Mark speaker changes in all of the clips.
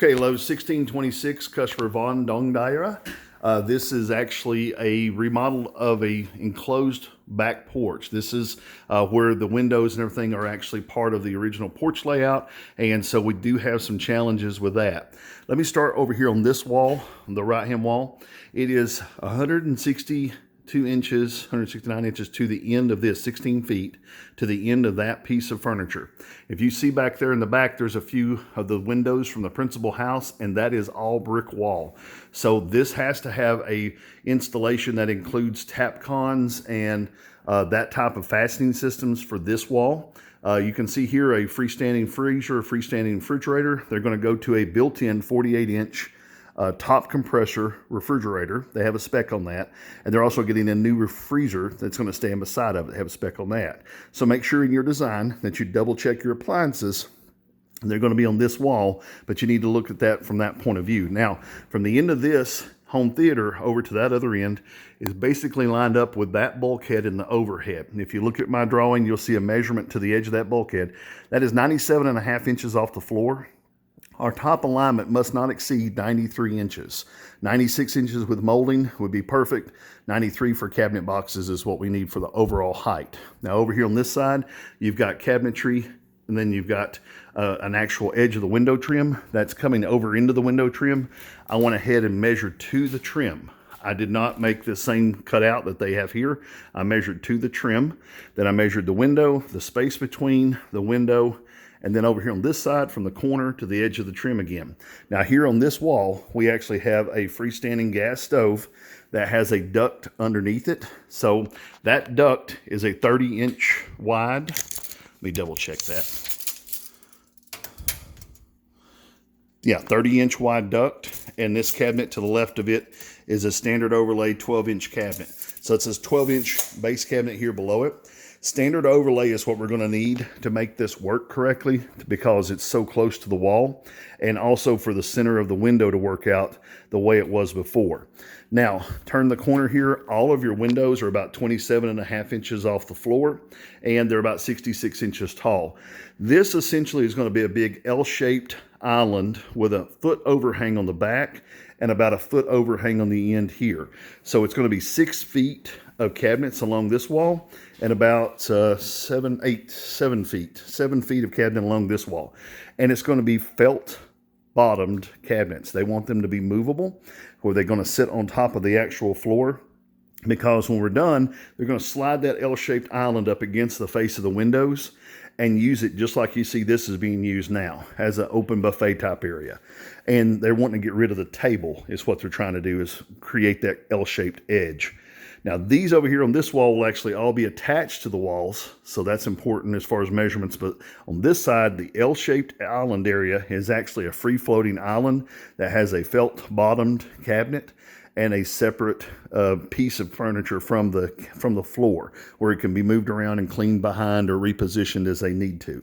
Speaker 1: Okay, load 1626, customer DOUANGDARA. This is actually a remodel of a enclosed back porch. This is where the windows and everything are actually part of the original porch layout, and so we do have some challenges with that. Let me start over here on this wall, on the right-hand wall. It is 162 inches, 169 inches to the end of this, 16 feet to the end of that piece of furniture. If you see back there in the back, there's a few of the windows from the principal house, and that is all brick wall. So this has to have a installation that includes tapcons and that type of fastening systems for this wall. You can see here a freestanding freezer, a freestanding refrigerator. They're going to go to a built-in 48-inch top compressor refrigerator. They have a spec on that, and they're also getting a new freezer that's going to stand beside of it. They have a spec on that. So make sure in your design that you double check your appliances. They're going to be on this wall, but you need to look at that from that point of view. Now, from the end of this home theater over to that other end is basically lined up with that bulkhead in the overhead. And if you look at my drawing, you'll see a measurement to the edge of that bulkhead. That is 97.5 inches off the floor. Our top alignment must not exceed 93 inches. 96 inches with molding would be perfect. 93 for cabinet boxes is what we need for the overall height. Now over here on this side, you've got cabinetry, and then you've got an actual edge of the window trim that's coming over into the window trim. I went ahead and measured to the trim. I did not make the same cutout that they have here. I measured to the trim. Then I measured the window, the space between the window, and then over here on this side from the corner to the edge of the trim again. Now here on this wall, we actually have a freestanding gas stove that has a duct underneath it. So that duct is a 30-inch wide. Let me double check that. Yeah, 30-inch wide duct, and this cabinet to the left of it is a standard overlay 12-inch cabinet. So it says 12-inch base cabinet here below it. Standard overlay is what we're going to need to make this work correctly because it's so close to the wall, and also for the center of the window to work out the way it was before. Now, turn the corner here. All of your windows are about 27.5 inches off the floor, and they're about 66 inches tall. This essentially is going to be a big L-shaped island with a foot overhang on the back and about a foot overhang on the end here. So it's going to be 6 feet of cabinets along this wall and about 7 feet of cabinet along this wall. And it's going to be felt bottomed cabinets. They want them to be movable, where they're going to sit on top of the actual floor, because when we're done, they're going to slide that L-shaped island up against the face of the windows and use it just like you see this is being used now as an open buffet type area. And they're wanting to get rid of the table is what they're trying to do, is create that L-shaped edge. Now these over here on this wall will actually all be attached to the walls, so that's important as far as measurements. But on this side, the L-shaped island area is actually a free-floating island that has a felt-bottomed cabinet and a separate piece of furniture from the floor, where it can be moved around and cleaned behind or repositioned as they need to.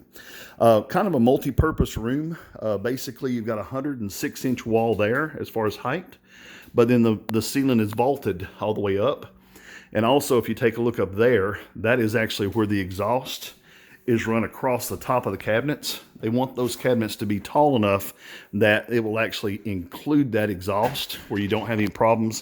Speaker 1: Kind of a multi-purpose room. Basically, you've got a 106-inch wall there as far as height, but then the ceiling is vaulted all the way up. And also, if you take a look up there, that is actually where the exhaust is run across the top of the cabinets. They want those cabinets to be tall enough that it will actually include that exhaust, where you don't have any problems